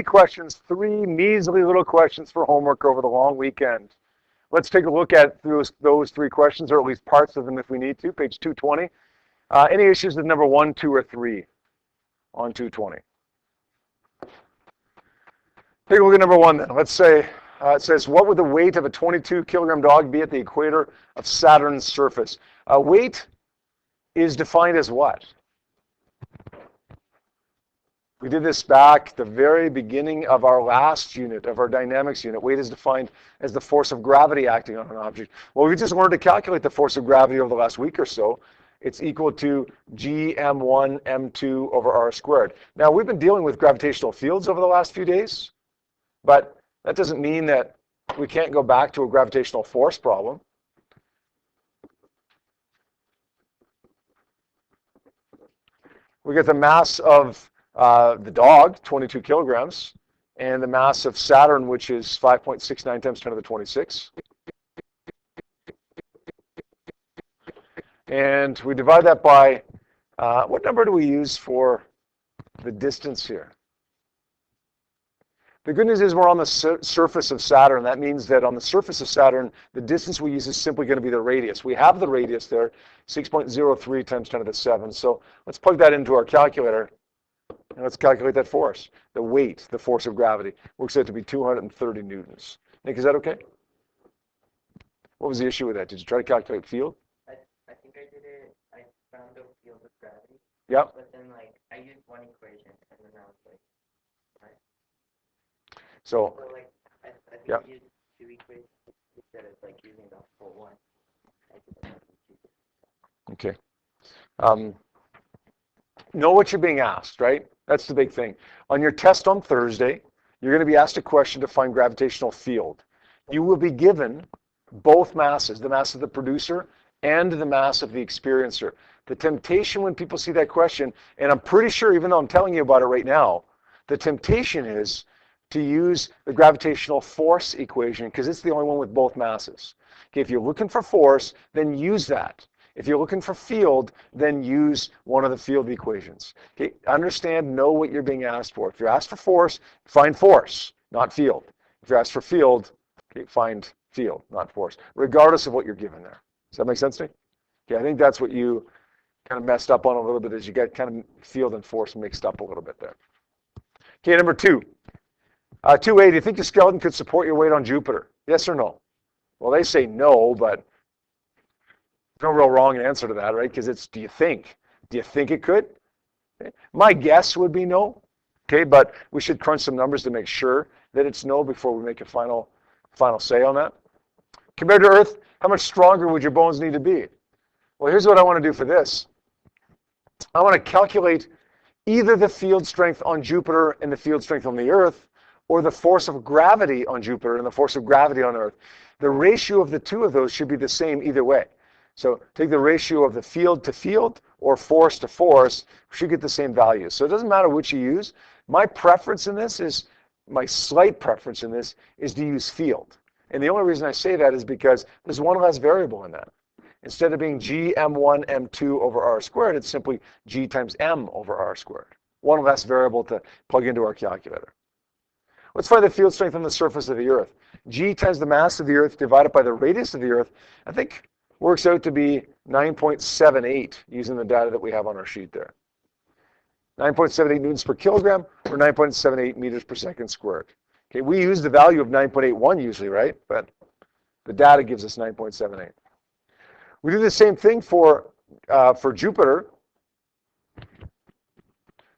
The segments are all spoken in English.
three questions, three measly little questions for homework over the long weekend. Let's take a look at those three questions, or at least parts of them if we need to. Page 220. Any issues with number 1, 2, or 3 on 220? Take a look at number 1 then. Let's say it says, what would the weight of a 22 kilogram dog be at the equator of Saturn's surface? Weight is defined as what? We did this back at the very beginning of our last unit, of our dynamics unit. Weight is defined as the force of gravity acting on an object. Well, we just learned to calculate the force of gravity over the last week or so. It's equal to gm1 m2 over r squared. Now, we've been dealing with gravitational fields over the last few days, but that doesn't mean that we can't go back to a gravitational force problem. We get the mass of the dog, 22 kilograms, and the mass of Saturn, which is 5.69 times 10 to the 26. And we divide that by, what number do we use for the distance here? The good news is we're on the surface of Saturn. That means that on the surface of Saturn, the distance we use is simply going to be the radius. We have the radius there, 6.03 times 10 to the 7. So let's plug that into our calculator, and let's calculate that force. The weight, the force of gravity, works out to be 230 newtons. Nick, is that okay? What was the issue with that? Did you try to calculate field? I think I did it. I found the field of gravity. Yep. But then, I used one equation, and then I was like, right. So I think yep. I used two equations instead of using the full one. Okay. Know what you're being asked, right? That's the big thing. On your test on Thursday, you're going to be asked a question to find gravitational field. You will be given both masses, the mass of the producer and the mass of the experiencer. The temptation when people see that question, and I'm pretty sure, even though I'm telling you about it right now, the temptation is to use the gravitational force equation because it's the only one with both masses. Okay, if you're looking for force, then use that. If you're looking for field, then use one of the field equations. Okay, understand, know what you're being asked for. If you're asked for force, find force, not field. If you're asked for field, okay, find field, not force, regardless of what you're given there. Does that make sense to you? Okay, I think that's what you kind of messed up on a little bit, is you got kind of field and force mixed up a little bit there. Okay, number 2. 2A, do you think the skeleton could support your weight on Jupiter? Yes or no? Well, they say no, but there's no real wrong answer to that, right? Because it's, do you think? Do you think it could? Okay. My guess would be no. Okay, but we should crunch some numbers to make sure that it's no before we make a final say on that. Compared to Earth, how much stronger would your bones need to be? Well, here's what I want to do for this. I want to calculate either the field strength on Jupiter and the field strength on the Earth, or the force of gravity on Jupiter and the force of gravity on Earth. The ratio of the two of those should be the same either way. So take the ratio of the field to field or force to force, we should get the same values. So it doesn't matter which you use. My preference in this is, my slight preference in this is to use field. And the only reason I say that is because there's one less variable in that. Instead of being g m1 m2 over r squared, it's simply g times m over r squared. One less variable to plug into our calculator. Let's find the field strength on the surface of the Earth. G times the mass of the Earth divided by the radius of the Earth, I think works out to be 9.78 using the data that we have on our sheet there. 9.78 newtons per kilogram, or 9.78 meters per second squared. Okay, we use the value of 9.81 usually, right? But the data gives us 9.78. We do the same thing for Jupiter.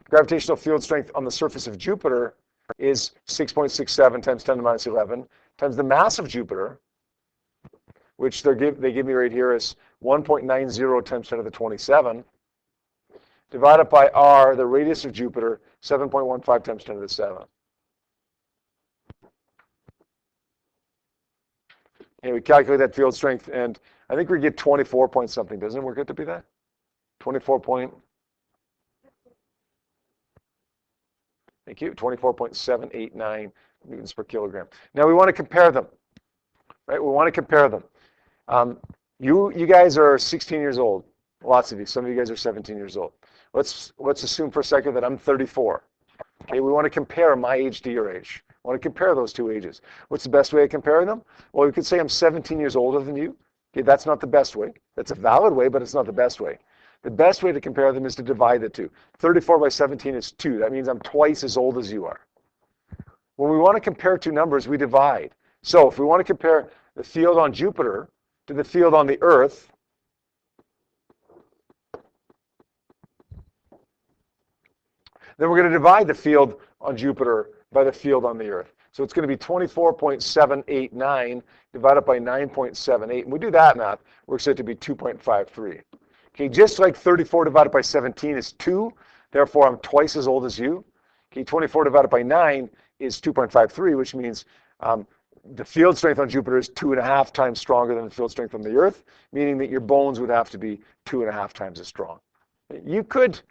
Gravitational field strength on the surface of Jupiter is 6.67 times 10 to the minus 11 times the mass of Jupiter, which they give me right here is 1.90 times 10 to the 27, divided by r, the radius of Jupiter, 7.15 times 10 to the 7. And we calculate that field strength, and I think we get 24 point something, doesn't it work out to be that? 24 point. Thank you, 24.789 newtons per kilogram. Now we want to compare them, right? We want to compare them. You guys are 16 years old. Lots of you. Some of you guys are 17 years old. Let's assume for a second that I'm 34. Okay, we want to compare my age to your age. I want to compare those two ages. What's the best way of comparing them? Well, we could say I'm 17 years older than you. Okay, that's not the best way. That's a valid way, but it's not the best way. The best way to compare them is to divide the two. 34 by 17 is 2. That means I'm twice as old as you are. When we want to compare two numbers, we divide. So if we want to compare the field on Jupiter to the field on the Earth, then we're going to divide the field on Jupiter by the field on the Earth. So it's going to be 24.789 divided by 9.78. And we do that math, works out to be 2.53. Okay, just like 34 divided by 17 is 2, therefore I'm twice as old as you. Okay, 24 divided by 9 is 2.53, which means the field strength on Jupiter is 2.5 times stronger than the field strength on the Earth, meaning that your bones would have to be 2.5 times as strong. You could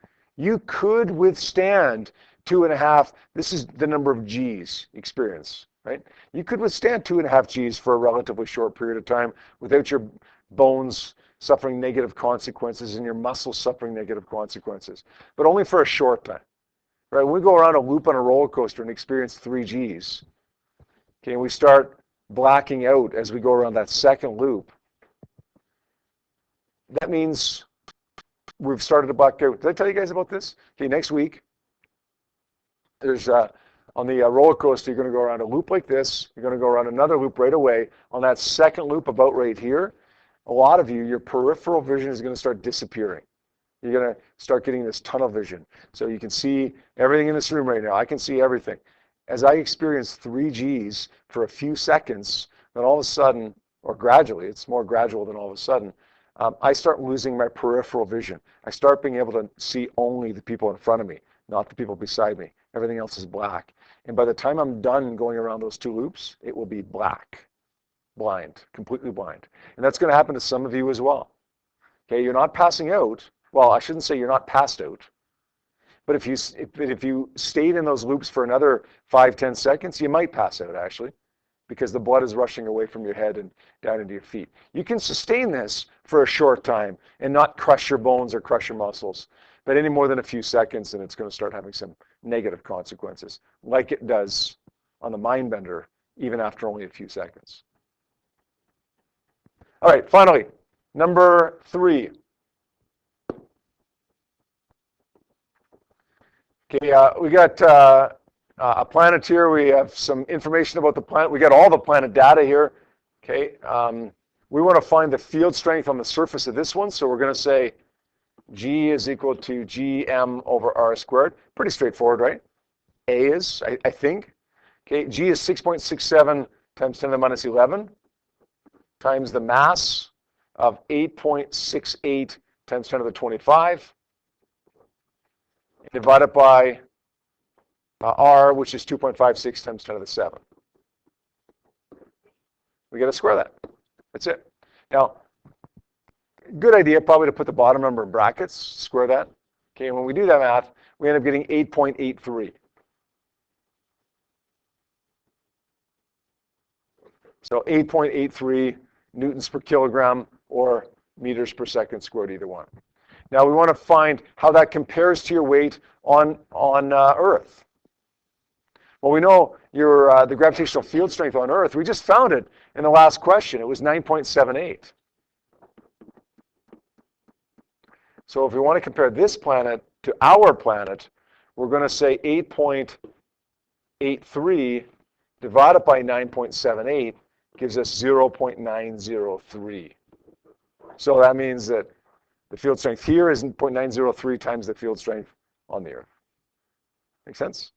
withstand 2.5. This is the number of G's experience, right? You could withstand 2.5 G's for a relatively short period of time without your bones suffering negative consequences and your muscles suffering negative consequences, but only for a short time, right? When we go around a loop on a roller coaster and experience 3 G's, okay, and we start blacking out as we go around that second loop, that means we've started to black out. Did I tell you guys about this? Okay, next week, there's on the roller coaster, you're going to go around a loop like this. You're going to go around another loop right away. On that second loop, about right here, a lot of you, your peripheral vision is going to start disappearing. You're going to start getting this tunnel vision. So you can see everything in this room right now. I can see everything. As I experience 3 Gs for a few seconds, then all of a sudden, or gradually, it's more gradual than all of a sudden, I start losing my peripheral vision. I start being able to see only the people in front of me, not the people beside me. Everything else is black. And by the time I'm done going around those 2 loops, it will be black, blind, completely blind. And that's going to happen to some of you as well. Okay, you're not passing out. Well, I shouldn't say you're not passed out. But if you stayed in those loops for another 5-10 seconds, you might pass out actually, because the blood is rushing away from your head and down into your feet. You can sustain this for a short time and not crush your bones or crush your muscles, but any more than a few seconds, and it's going to start having some negative consequences, like it does on the Mindbender, even after only a few seconds. All right, finally, number 3. Okay, we got a planet here. We have some information about the planet. We got all the planet data here. Okay, we want to find the field strength on the surface of this one. So we're going to say G is equal to GM over R squared. Pretty straightforward, right? A is, I think. Okay, G is 6.67 times 10 to the minus 11 times the mass of 8.68 times 10 to the 25. Divided by R, which is 2.56 times 10 to the 7. We got to square that. That's it. Now, good idea probably to put the bottom number in brackets, square that. Okay, and when we do that math, we end up getting 8.83. So 8.83 newtons per kilogram or meters per second squared, either one. Now we want to find how that compares to your weight on Earth. Well, we know your the gravitational field strength on Earth. We just found it in the last question. It was 9.78. So if we want to compare this planet to our planet, we're going to say 8.83 divided by 9.78 gives us 0.903. So that means that the field strength here is 0.903 times the field strength on the Earth. Make sense?